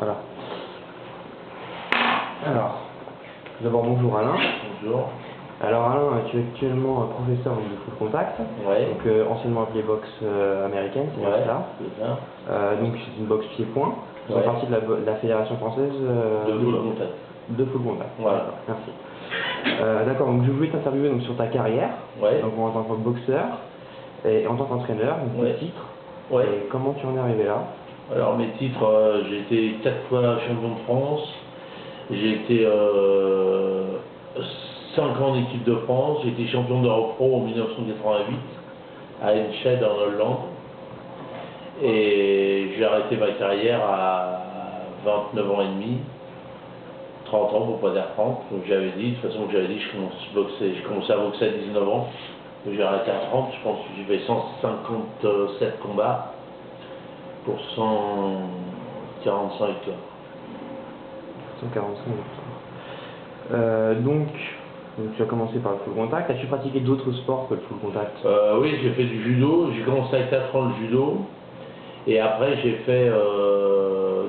Voilà. Alors, d'abord bonjour Alain. Bonjour. Alors Alain, tu es actuellement professeur de full contact, Ouais. donc anciennement appelée boxe américaine, c'est bien ça. C'est ça. Donc c'est une boxe pied-point, qui fait Ouais. partie de la Fédération française De full contact. De full contact. Voilà. D'accord, merci. D'accord, donc je voulais t'interviewer donc, sur ta carrière, Ouais. donc en tant que boxeur et en tant qu'entraîneur, donc Ouais. tes titres, Ouais. et comment tu en es arrivé là? Alors mes titres, j'ai été 4 fois champion de France, j'ai été 5 ans en équipe de France, j'ai été champion d'Europe Pro en 1988 à Enschede en Hollande, et j'ai arrêté ma carrière à 29 ans et demi, 30 ans pour pas dire 30, donc j'avais dit, de toute façon j'avais dit je commençais à boxer à 19 ans, donc j'ai arrêté à 30, je pense que j'ai fait 157 combats pour 145 victoires. 145 victoires. Donc tu as commencé par le full contact. As-tu pratiqué d'autres sports que le full contact? Oui, j'ai fait du judo. J'ai commencé à 4 ans le judo. Et après, j'ai fait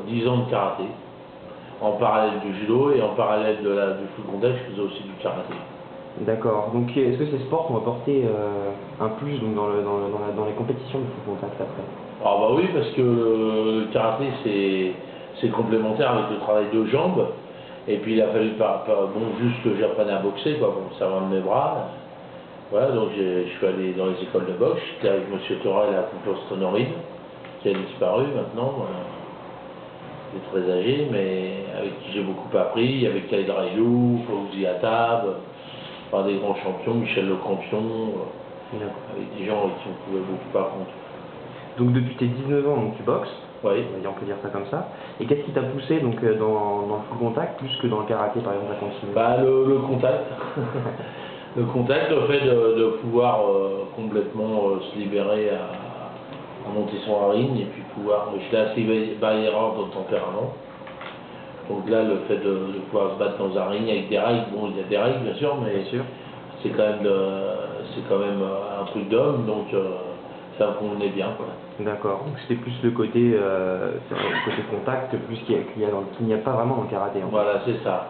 10 ans de karaté. En parallèle du judo et en parallèle du full contact, je faisais aussi du karaté. D'accord. Donc est-ce que ces sports ont apporté un plus donc, dans les compétitions de full contact après? Ah bah oui, parce que le karaté, c'est complémentaire avec le travail de jambes. Et puis il a fallu juste que j'apprenne à boxer, quoi, pour me servir de mes bras. Voilà, donc je suis allé dans les écoles de boxe, j'étais avec M. Torel à la Concourse Honorine, qui a disparu maintenant, il est très âgé, mais avec qui j'ai beaucoup appris, avec Khaled Railou, Fawzi Attab, enfin, des grands champions, Michel Lecampion, avec des gens avec qui on pouvait beaucoup apprendre. Donc depuis tes 19 ans, donc, tu boxes, Oui. on peut dire ça comme ça, et qu'est-ce qui t'a poussé donc, dans le full contact plus que dans le karaté par exemple à continuer? Bah, le contact. Le contact, le fait de pouvoir complètement se libérer à monter sur un ring et puis pouvoir. Je suis assez bagarreur de tempérament. Donc là, le fait de pouvoir se battre dans un ring avec des règles, bon, il y a des règles bien sûr, mais c'est quand même un truc d'homme, donc ça me convenait bien, quoi. D'accord, donc c'était plus le côté contact plus qu'il n'y a pas vraiment dans le karaté. En fait. Voilà, c'est ça.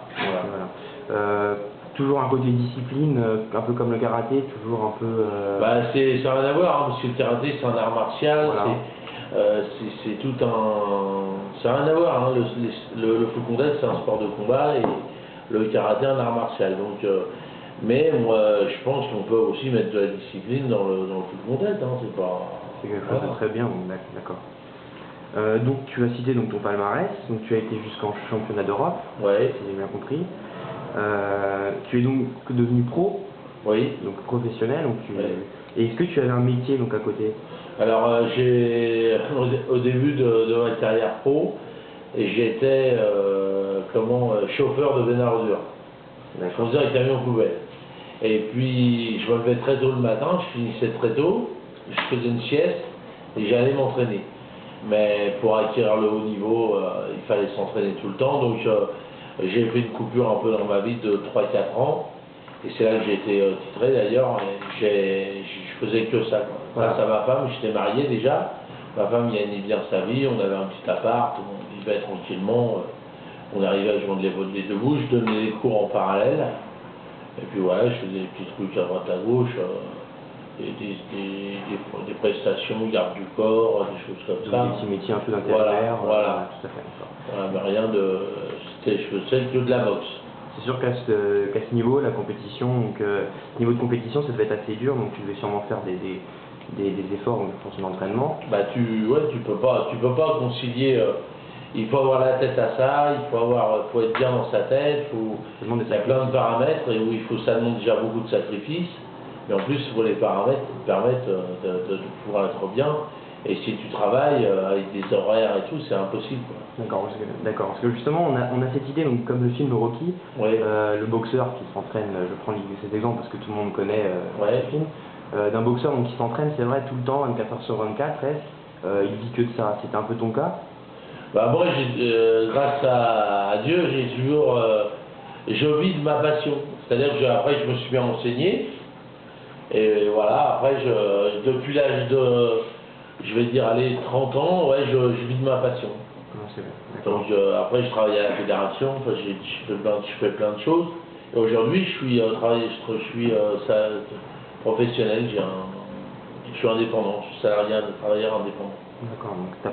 Voilà. Toujours un côté discipline, un peu comme le karaté, toujours un peu... Bah, ça n'a rien à voir, hein, parce que le karaté c'est un art martial, voilà. c'est tout un... Ça n'a rien à voir, hein. Le full contact c'est un sport de combat et le karaté un art martial. Donc, mais moi je pense qu'on peut aussi mettre de la discipline dans le full contact, hein, c'est pas... C'est quelque chose de très bien, d'accord. Donc tu as cité donc, ton palmarès, donc tu as été jusqu'en championnat d'Europe, ouais. si j'ai bien compris. Tu es donc devenu pro, oui. Donc professionnel. Donc ouais. Et est-ce que tu avais un métier donc à côté? Alors j'ai au début de ma carrière pro, j'étais chauffeur de benne à ordures. Je faisais un camion poubelle. Et puis je me levais très tôt le matin, je finissais très tôt, je faisais une sieste et j'allais m'entraîner. Mais pour acquérir le haut niveau, il fallait s'entraîner tout le temps. Donc j'ai fait une coupure un peu dans ma vie de 3-4 ans. Et c'est là que j'ai été titré d'ailleurs. Je faisais que ça. Grâce à ma femme, j'étais marié déjà. Ma femme gagnait bien sa vie, on avait un petit appart, on vivait tranquillement. On arrivait à joindre les deux bouts, je donnais des cours en parallèle. Et puis voilà, je faisais des petits trucs à droite à gauche, des prestations, garde du corps, des choses comme ça. Des petits métiers un peu d'intérimaire. Voilà. Tout à fait, voilà, mais rien de... Je faisais que de la boxe. C'est sûr qu'à ce niveau, la compétition, niveau de compétition, ça devait être assez dur, donc tu devais sûrement faire des efforts pour son entraînement. Bah tu peux pas concilier. Il faut avoir la tête à ça, faut être bien dans sa tête, il y a plein de paramètres et où ça demande déjà beaucoup de sacrifices, mais en plus il faut les paramètres qui te permettent de pouvoir être bien. Et si tu travailles avec des horaires et tout, c'est impossible. D'accord, parce que justement, on a cette idée, donc, comme le film Rocky, ouais. Le boxeur qui s'entraîne, je prends cet exemple parce que tout le monde connaît ouais. ce film, d'un boxeur donc, qui s'entraîne, c'est vrai, tout le temps, 24 heures sur 24, presque, il dit que de ça. C'était un peu ton cas? Bah moi, grâce à Dieu, j'ai toujours... je vis de ma passion. C'est-à-dire que après, je me suis bien enseigné. Et voilà, après, depuis l'âge de... Je vais dire, allez, 30 ans, ouais, je vis de ma passion. c'est bien. D'accord. Donc après, je travaille à la fédération, enfin, je fais plein de choses. Et aujourd'hui, je suis professionnel, je suis indépendant, je suis travailleur indépendant. D'accord, donc c'est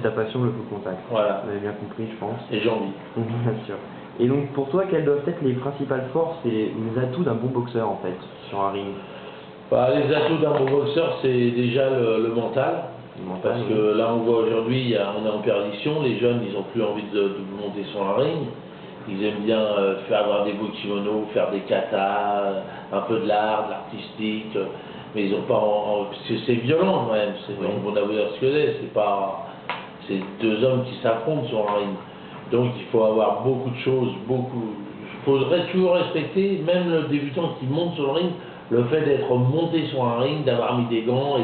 ta passion le foot contact. Voilà. Vous avez bien compris, je pense. Et j'en vis. Bien sûr. Et donc pour toi, quelles doivent être les principales forces et les atouts d'un bon boxeur en fait, sur un ring? Bah, les atouts d'un bon boxeur, c'est déjà le mental. Parce que là, on voit aujourd'hui, on est en perdition. Les jeunes, ils n'ont plus envie de monter sur un ring. Ils aiment bien avoir des beaux kimonos, faire des katas, un peu de l'art, de l'artistique. Mais ils n'ont pas c'est violent quand même. On a vu ce que c'est deux hommes qui s'affrontent sur un ring. Donc il faut avoir beaucoup de choses, il faudrait toujours respecter, même le débutant qui monte sur le ring, le fait d'être monté sur un ring, d'avoir mis des gants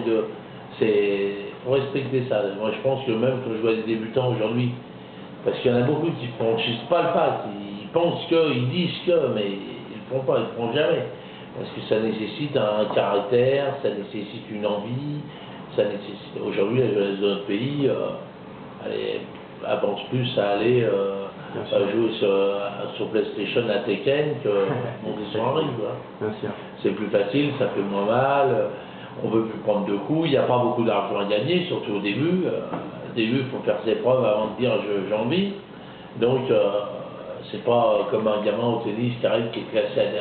faut respecter ça. Moi je pense que même quand je vois des débutants aujourd'hui, parce qu'il y en a beaucoup qui ne franchissent pas le pas, ils pensent ils disent mais ils ne le font pas, ils ne le font jamais. Parce que ça nécessite un caractère, ça nécessite une envie, aujourd'hui la jeunesse de notre pays, elle pense plus à aller jouer sur PlayStation à Tekken que monter sur un ring. Bien sûr. C'est plus facile, ça fait moins mal, on ne veut plus prendre de coups, il n'y a pas beaucoup d'argent à gagner, surtout au début. Au début, il faut faire ses preuves avant de dire j'ai envie. Donc, c'est pas comme un gamin au tennis qui arrive, qui est classé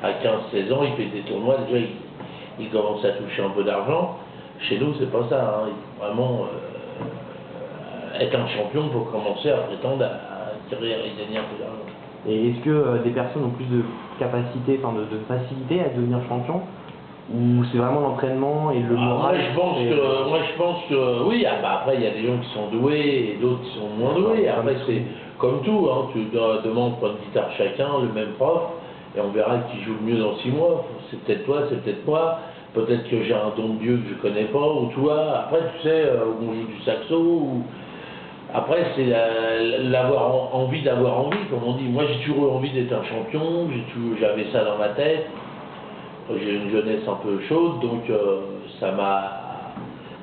à 15-16 ans, il fait des tournois, déjà il commence à toucher un peu d'argent. Chez nous, c'est pas ça. Il faut vraiment être un champion pour commencer à prétendre à tirer et gagner un peu d'argent. Et est-ce que des personnes ont plus de capacité, de facilité à devenir champion? Ou c'est vraiment l'entraînement et le moral? Moi je pense que oui, après il y a des gens qui sont doués et d'autres qui sont moins doués. Après c'est comme tout, tu demandes pour une guitare chacun, le même prof, et on verra qui joue le mieux dans 6 mois. C'est peut-être toi, c'est peut-être moi, peut-être que j'ai un don de Dieu que je connais pas, ou toi, après tu sais, on joue du saxo, après c'est envie d'avoir envie, comme on dit. Moi j'ai toujours eu envie d'être un champion, j'avais ça dans ma tête. J'ai une jeunesse un peu chaude, donc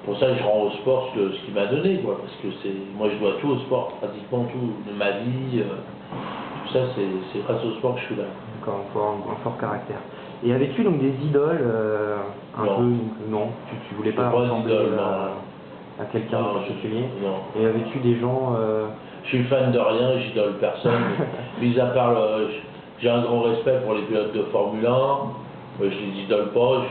pour ça je rends au sport ce qu'il m'a donné, parce que moi je dois tout au sport, pratiquement tout de ma vie, tout ça c'est grâce au sport que je suis là. D'accord, un fort caractère. Et avais-tu donc des idoles non, tu voulais pas ressembler à quelqu'un en particulier? Non. Et avais-tu des gens Je suis fan de rien, j'idole personne, mis à part j'ai un grand respect pour les pilotes de Formule 1. Je les idole pas,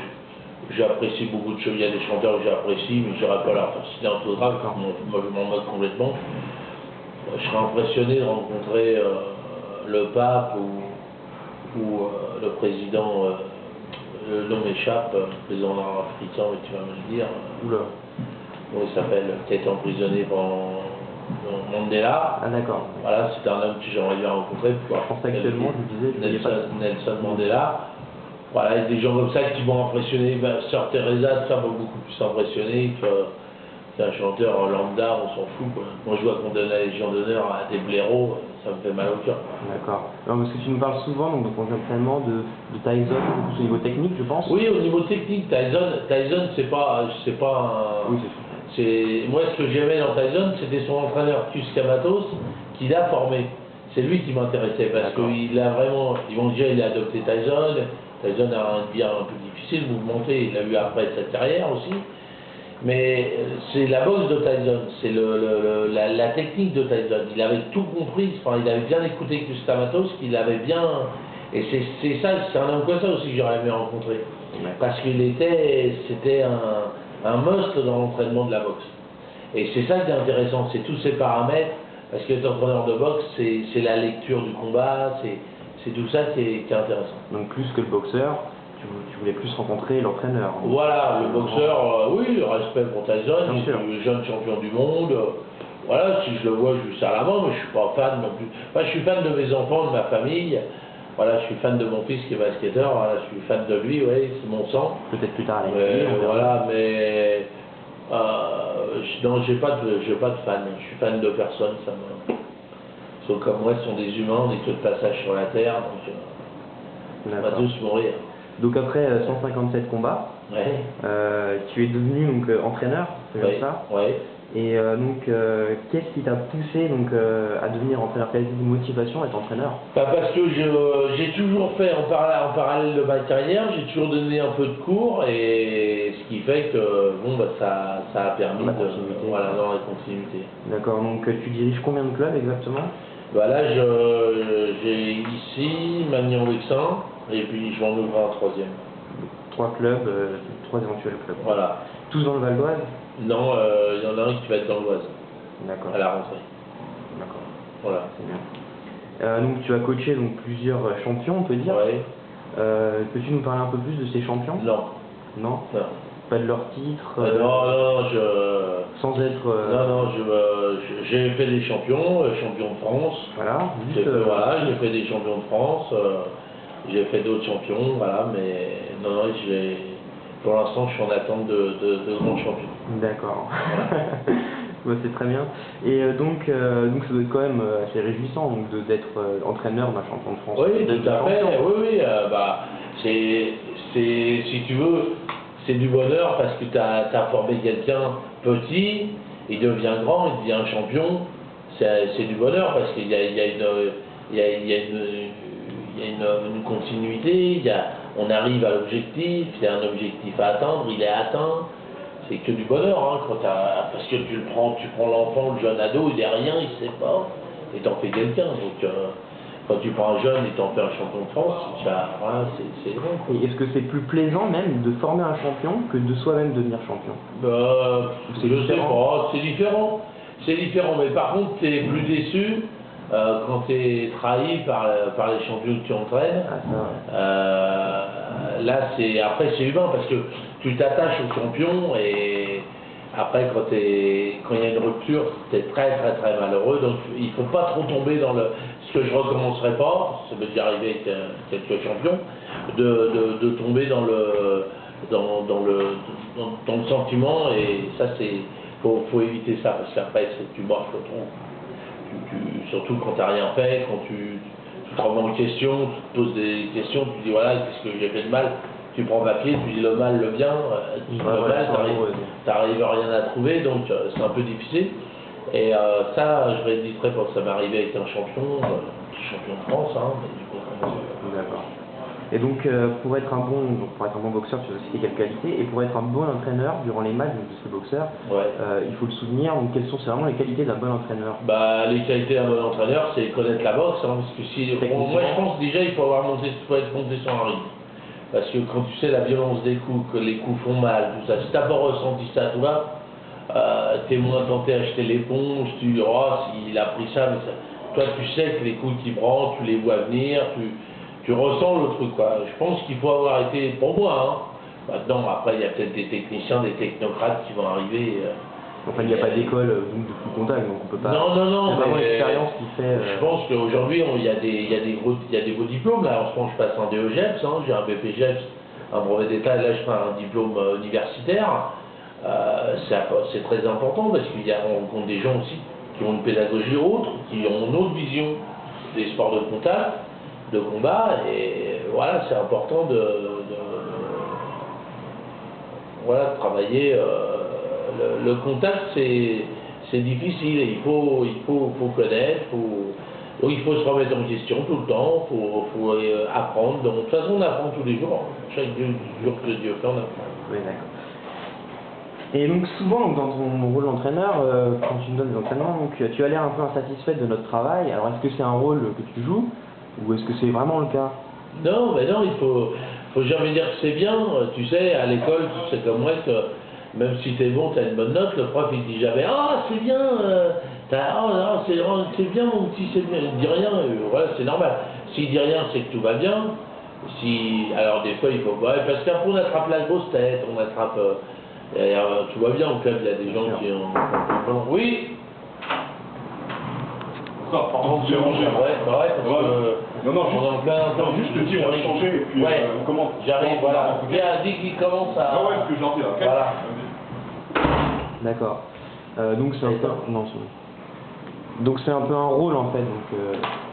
j'apprécie beaucoup de choses, il y a des chanteurs que j'apprécie, mais je n'irai pas leur faire citer un autographe, moi je m'en moque complètement. Je serais impressionné de rencontrer le pape ou le président, le nom m'échappe, le président africain, mais tu vas me le dire. Oula. Comment il s'appelle, qui a été emprisonné pendant Mandela. Ah d'accord. Voilà, c'est un homme que j'aimerais bien rencontrer. Je pense actuellement, je disais, Nelson Mandela. Voilà, il y a des gens comme ça qui vont impressionner. Sœur Teresa, ça m'a beaucoup plus impressionné qu'un chanteur lambda, on s'en fout. Moi, je vois qu'on donne la Légion d'honneur à des blaireaux, ça me fait mal au cœur. D'accord. Parce que tu nous parles souvent donc, de ton entraînement de Tyson, au niveau technique, je pense. Oui, au niveau technique, Tyson c'est pas un... Oui, moi, ce que j'aimais dans Tyson, c'était son entraîneur, Cus Kamatos, qui l'a formé. C'est lui qui m'intéressait, parce qu'il a vraiment... Déjà, il a adopté Tyson. Tyson a un bien un peu difficile, mouvementé, il l'a eu après sa carrière aussi. Mais c'est la boxe de Tyson, c'est la technique de Tyson. Il avait tout compris, il avait bien écouté Kustamatos, qu'il avait bien... Et c'est un homme comme ça aussi que j'aurais aimé rencontrer. Parce c'était un must dans l'entraînement de la boxe. Et c'est ça qui est intéressant, c'est tous ces paramètres, parce que être entraîneur de boxe, c'est la lecture du combat, c'est tout ça qui est intéressant. Donc plus que le boxeur, tu voulais plus rencontrer l'entraîneur. Voilà, le boxeur, oui, le respect pour Tyson, le jeune champion du monde. Voilà, si je le vois, je lui serre la main, mais je suis pas fan non plus. Enfin, je suis fan de mes enfants, de ma famille. Voilà, je suis fan de mon fils qui est basketteur, voilà, je suis fan de lui, oui, c'est mon sang. Peut-être plus tard à voilà, mais non, j'ai pas de fan, je suis fan de personne, ça me... Ils sont comme moi, ils sont des humains, on est que de passage sur la terre, donc on va tous mourir. Donc après 157 combats, tu es devenu donc entraîneur, c'est comme ça? Oui. Et qu'est-ce qui t'a poussé à devenir entraîneur? Quelle était une motivation à être entraîneur? Bah parce que j'ai toujours fait en parallèle de ma carrière, j'ai toujours donné un peu de cours et ce qui fait que bon bah ça a permis voilà, dans la continuité. D'accord, donc tu diriges combien de clubs exactement? Bah là j'ai ici Magnan-Vexin et puis je vais en ouvrir un troisième. 3 clubs, 3 éventuels clubs. Voilà. Tous dans le Val d'Oise? Non, il y en a un qui va être dans l'Oise. D'accord. À la rentrée. D'accord. Voilà. C'est bien. Donc tu as coaché plusieurs champions, on peut dire. Ouais. Peux-tu nous parler un peu plus de ces champions? Non. Non? Non. Pas de leur titre? Non, Sans être... Non, j'ai fait des champions, champion de France. Voilà. Voilà, j'ai fait des champions de France. J'ai fait d'autres champions, voilà, mais non, pour l'instant, je suis en attente de grands champions. D'accord. Bon, c'est très bien. Et donc ça doit être quand même assez réjouissant d'être entraîneur d'un champion de France. Oui, tout à fait. Oui, si tu veux, c'est du bonheur parce que tu as formé quelqu'un petit, il devient grand, il devient champion. C'est du bonheur parce qu'il y a une continuité, on arrive à l'objectif, il y a un objectif à atteindre, il est atteint. C'est que du bonheur, hein, parce que tu prends l'enfant, le jeune ado, il est rien, il sait pas, et t'en fais quelqu'un. Donc quand tu prends un jeune et t'en fais un champion de France, voilà, c'est vrai. Et est-ce que c'est plus plaisant même de former un champion que de soi-même devenir champion? Je sais pas, c'est différent. C'est différent, mais par contre, tu es plus déçu quand tu es trahi par les champions que tu entraînes. Là, après, c'est humain parce que tu t'attaches au champion et après, quand il y a une rupture, tu es très malheureux. Donc, il ne faut pas trop tomber dans ce que je ne recommencerai pas, ça m'est déjà arrivé avec quelques champions, de tomber dans le sentiment et ça, faut éviter ça parce qu'après, tu marches le tronc. Surtout quand tu n'as rien fait, quand tu te remets en question, tu te poses des questions, tu dis voilà, qu'est-ce que j'ai fait de mal? Tu prends papier, tu dis le mal, le bien, tu n'arrives à rien à trouver, donc c'est un peu difficile. Et ça, je rééditerai quand ça m'est arrivé avec un champion de France, hein, mais du coup. D'accord. Et donc, pour être un bon boxeur, tu as aussi quelques qualités, et pour être un bon entraîneur durant les matchs de ce boxeur, il faut le soutenir. Donc, quelles sont vraiment les qualités d'un bon entraîneur? Les qualités d'un bon entraîneur, c'est connaître la boxe, hein, parce que moi je pense déjà il faut être monté sur un ring. Parce que quand tu sais la violence des coups, que les coups font mal, tout ça, si tu n'as pas ressenti ça, toi, tu es moins tenté à acheter l'éponge, tu dis, oh, s'il a pris ça, mais ça, toi tu sais que les coups qui branchent, tu les vois venir, tu ressens le truc, quoi. Je pense qu'il faut avoir été, pour moi, hein. Maintenant, après, il y a peut-être des techniciens, des technocrates qui vont arriver. Enfin, il n'y a pas d'école de full contact, donc on peut pas. Non, c'est vraiment l'expérience qui fait. Je pense qu'aujourd'hui, il y a des beaux diplômes. Là, en ce moment, je passe un DEGEPS, hein, j'ai un BPGEPS, un brevet d'État, et là, je fais un diplôme universitaire. C'est très important parce qu'on rencontre des gens aussi qui ont une pédagogie autre, qui ont une autre vision des sports de contact, de combat, et voilà, c'est important de travailler. Le contact, c'est difficile, et il faut connaître, donc il faut se remettre en question tout le temps, il faut apprendre. Donc, de toute façon, on apprend tous les jours, chaque jour que Dieu fait, on apprend. Oui, d'accord. Et donc souvent, dans ton rôle d'entraîneur, quand tu nous donnes des entraînements, tu as l'air un peu insatisfaite de notre travail. Alors est-ce que c'est un rôle que tu joues, ou est-ce que c'est vraiment le cas? Non, mais non, il faut jamais dire que c'est bien. Tu sais, à l'école, tu sais comme moi que même si t'es bon, t'as une bonne note, le prof il dit jamais ah c'est bien, c'est bien mon petit, c'est bien. Il dit rien, voilà, c'est normal. S'il dit rien, c'est que tout va bien. Alors des fois il faut, parce qu'après on attrape la grosse tête, on attrape. Tout va bien au club, il y a des gens qui ont. Oui. Pardon, j'ai rangé. Parce que. Non, juste te dire, on va changer et puis on commence. J'arrive, voilà. Dès qu'il commence à. Ah ouais, ce que j'en dis là. Voilà. D'accord. Donc c'est un peu. Non, donc c'est un peu un rôle en fait. Donc,